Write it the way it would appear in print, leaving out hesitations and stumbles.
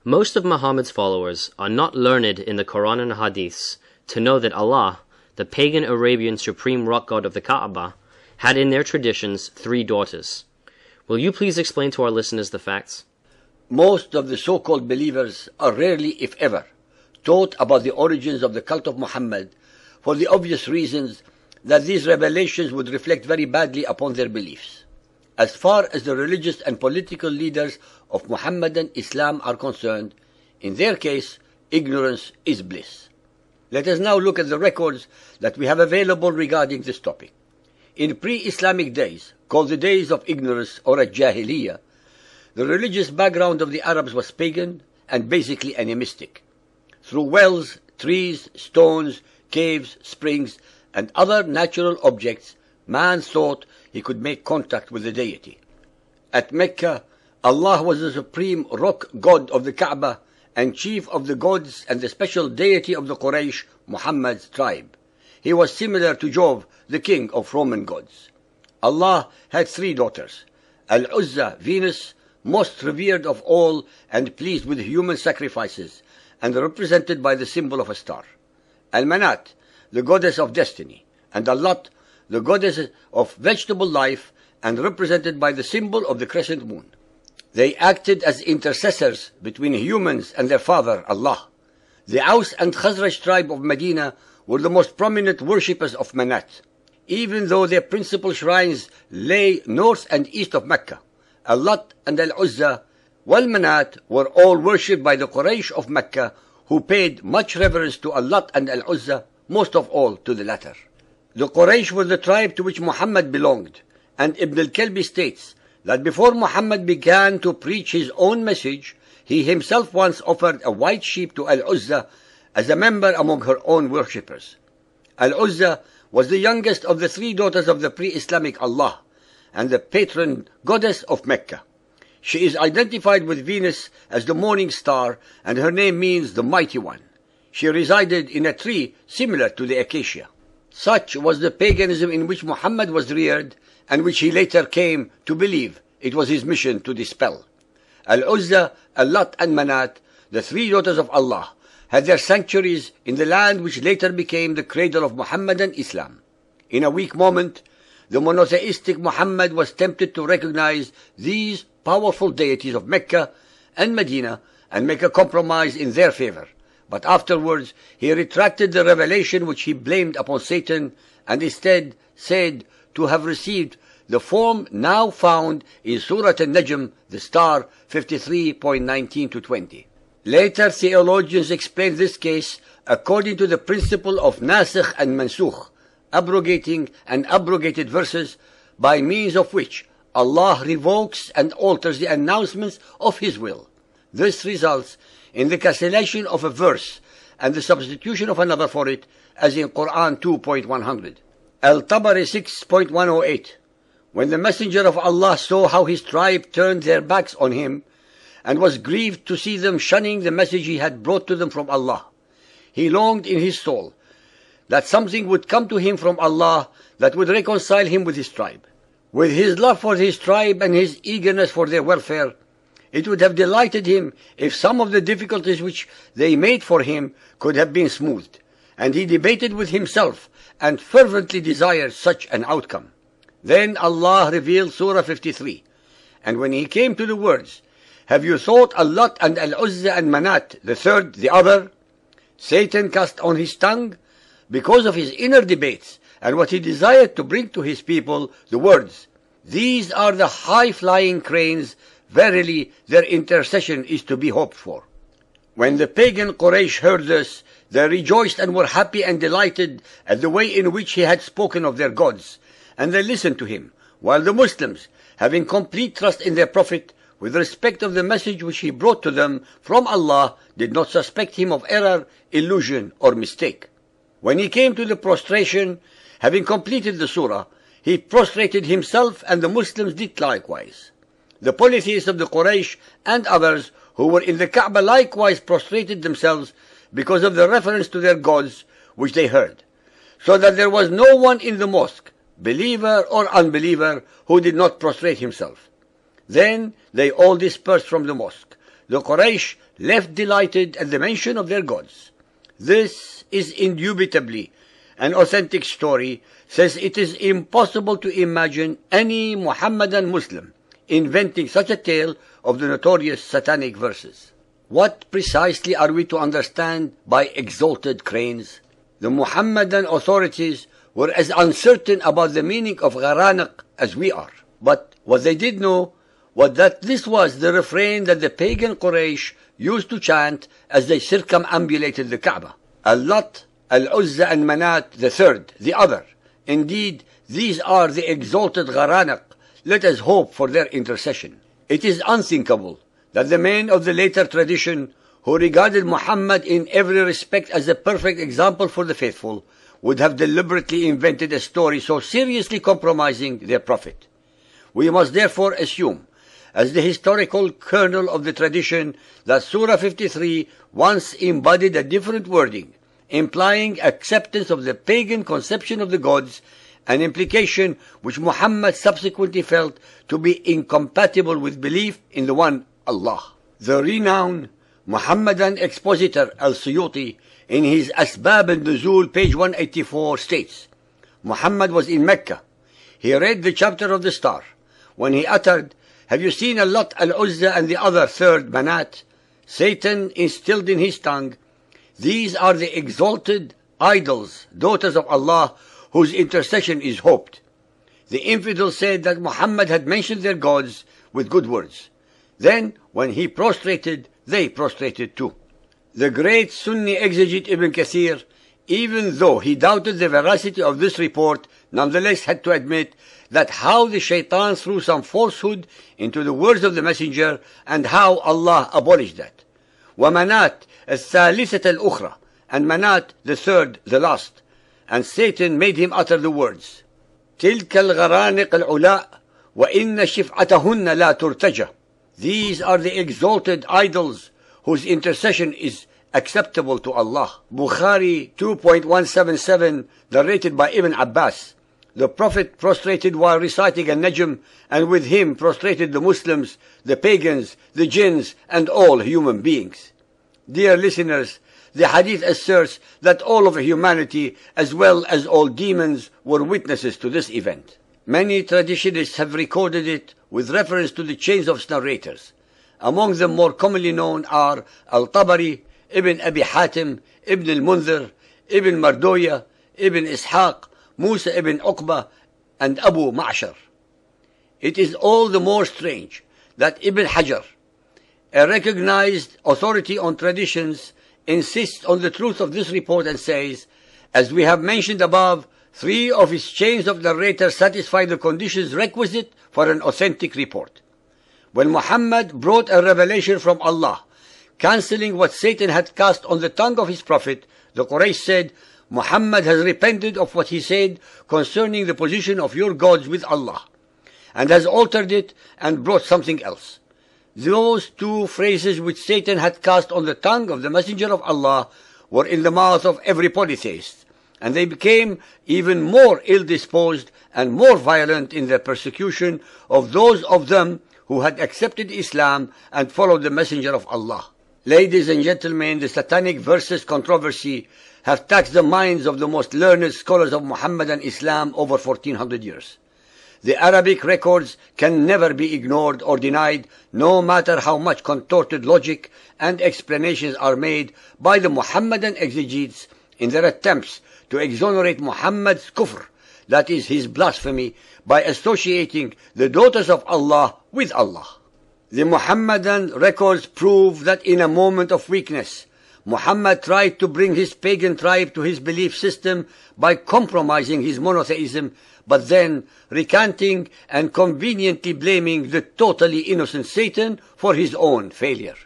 Most of Muhammad's followers are not learned in the Quran and Hadiths to know that Allah, the pagan Arabian supreme rock god of the Kaaba, had in their traditions 3 daughters. Will you please explain to our listeners the facts? Most of the so-called believers are rarely, if ever, taught about the origins of the cult of Muhammad, for the obvious reasons that these revelations would reflect very badly upon their beliefs. As far as the religious and political leaders of Muhammadan Islam are concerned, in their case, ignorance is bliss. Let us now look at the records that we have available regarding this topic. In pre-Islamic days, called the days of ignorance or Jahiliyyah, the religious background of the Arabs was pagan and basically animistic. Through wells, trees, stones, caves, springs, and other natural objects, man thought he could make contact with the deity. At Mecca, Allah was the supreme rock god of the Kaaba and chief of the gods and the special deity of the Quraysh, Muhammad's tribe. He was similar to Jove, the king of Roman gods. Allah had 3 daughters. Al-Uzza, Venus, most revered of all and pleased with human sacrifices, and represented by the symbol of a star. Al-Manat, the goddess of destiny, and Al-Lat, the goddess of vegetable life, and represented by the symbol of the crescent moon. They acted as intercessors between humans and their father, Allah. The Aus and Khazraj tribe of Medina were the most prominent worshippers of Manat. Even though their principal shrines lay north and east of Mecca, Al-Lat and Al-Uzza, Wal-Manat were all worshipped by the Quraysh of Mecca, who paid much reverence to Al-Lat and Al-Uzza, most of all to the latter. The Quraysh were the tribe to which Muhammad belonged, and Ibn al-Kalbi states that before Muhammad began to preach his own message, he himself once offered a white sheep to Al-Uzza as a member among her own worshippers. Al-Uzza was the youngest of the 3 daughters of the pre-Islamic Allah, and the patron goddess of Mecca. She is identified with Venus as the morning star, and her name means the mighty one. She resided in a tree similar to the acacia. Such was the paganism in which Muhammad was reared, and which he later came to believe it was his mission to dispel. Al-Uzza, Al-Lat and Manat, the 3 daughters of Allah, had their sanctuaries in the land which later became the cradle of Muhammadan Islam. In a weak moment, the monotheistic Muhammad was tempted to recognize these powerful deities of Mecca and Medina and make a compromise in their favor. But afterwards he retracted the revelation which he blamed upon Satan, and instead said to have received the form now found in Surah An-Najm, the star 53.19-20. Later theologians explained this case according to the principle of nasikh and mansukh, abrogating and abrogated verses, by means of which Allah revokes and alters the announcements of His will. This results in the cancellation of a verse and the substitution of another for it, as in Qur'an 2.100. Al-Tabari 6.108. When the Messenger of Allah saw how his tribe turned their backs on him, and was grieved to see them shunning the message he had brought to them from Allah, he longed in his soul that something would come to him from Allah that would reconcile him with his tribe. With his love for his tribe and his eagerness for their welfare, it would have delighted him if some of the difficulties which they made for him could have been smoothed, and he debated with himself and fervently desired such an outcome. Then Allah revealed Surah 53, and when he came to the words, "Have you thought Al-Lat and Al-Uzza and Manat, the third, the other?" Satan cast on his tongue, because of his inner debates and what he desired to bring to his people, the words, "These are the high-flying cranes, verily their intercession is to be hoped for." When the pagan Quraysh heard this, they rejoiced and were happy and delighted at the way in which he had spoken of their gods, and they listened to him, while the Muslims, having complete trust in their Prophet, with respect of the message which he brought to them from Allah, did not suspect him of error, illusion, or mistake. When he came to the prostration, having completed the surah, he prostrated himself, and the Muslims did likewise. The polytheists of the Quraysh and others who were in the Kaaba likewise prostrated themselves because of the reference to their gods which they heard, so that there was no one in the mosque, believer or unbeliever, who did not prostrate himself. Then they all dispersed from the mosque, the Quraysh left delighted at the mention of their gods. This is indubitably an authentic story, says it is impossible to imagine any Muhammadan Muslim inventing such a tale of the notorious satanic verses. What precisely are we to understand by exalted cranes? The Muhammadan authorities were as uncertain about the meaning of gharaniq as we are. But what they did know was that this was the refrain that the pagan Quraysh used to chant as they circumambulated the Kaaba. Al-Lat, Al-Uzza and Manat, the third, the other. Indeed, these are the exalted gharaniq. Let us hope for their intercession. It is unthinkable that the men of the later tradition, who regarded Muhammad in every respect as a perfect example for the faithful, would have deliberately invented a story so seriously compromising their prophet. We must therefore assume, as the historical kernel of the tradition, that Surah 53 once embodied a different wording, implying acceptance of the pagan conception of the gods, an implication which Muhammad subsequently felt to be incompatible with belief in the one Allah. The renowned Muhammadan expositor Al-Suyuti, in his Asbab al-Nuzul, page 184, states, Muhammad was in Mecca. He read the chapter of the star. When he uttered, "Have you seen Al-Lat, Al-Uzza and the other third, Manat?" Satan instilled in his tongue, "These are the exalted idols, daughters of Allah, whose intercession is hoped." The infidel said that Muhammad had mentioned their gods with good words. Then, when he prostrated, they prostrated too. The great Sunni exegete Ibn Kathir, even though he doubted the veracity of this report, nonetheless had to admit that how the shaitan threw some falsehood into the words of the messenger and how Allah abolished that. وَمَنَاتْ الثَّالِثَةَ الْأُخْرَى, and Manat, the third, the last. And Satan made him utter the words, تِلْكَ الْغَرَانِقَ الْعُلَاء وَإِنَّ شِفْعَتَهُنَّ لَا تُرْتَجَى. These are the exalted idols whose intercession is acceptable to Allah. Bukhari 2.177, narrated by Ibn Abbas. The Prophet prostrated while reciting An-Najm, and with him prostrated the Muslims, the pagans, the jinns, and all human beings. Dear listeners, the hadith asserts that all of humanity, as well as all demons, were witnesses to this event. Many traditionists have recorded it with reference to the chains of narrators. Among them more commonly known are Al-Tabari, Ibn Abi Hatim, Ibn al-Munzir, Ibn Mardoya, Ibn Ishaq, Musa ibn Uqba, and Abu Ma'shar. It is all the more strange that Ibn Hajar, a recognized authority on traditions, insists on the truth of this report and says, as we have mentioned above, 3 of his chains of narrators satisfy the conditions requisite for an authentic report. When Muhammad brought a revelation from Allah, cancelling what Satan had cast on the tongue of his prophet, the Quraysh said, Muhammad has repented of what he said concerning the position of your gods with Allah, and has altered it and brought something else. Those 2 phrases which Satan had cast on the tongue of the Messenger of Allah were in the mouth of every polytheist, and they became even more ill-disposed and more violent in their persecution of those of them who had accepted Islam and followed the Messenger of Allah. Ladies and gentlemen, the satanic verses controversy have taxed the minds of the most learned scholars of Muhammadan Islam over 1400 years. The Arabic records can never be ignored or denied, no matter how much contorted logic and explanations are made by the Muhammadan exegetes in their attempts to exonerate Muhammad's kufr, that is his blasphemy, by associating the daughters of Allah with Allah. The Muhammadan records prove that in a moment of weakness, Muhammad tried to bring his pagan tribe to his belief system by compromising his monotheism, but then recanting and conveniently blaming the totally innocent Satan for his own failure.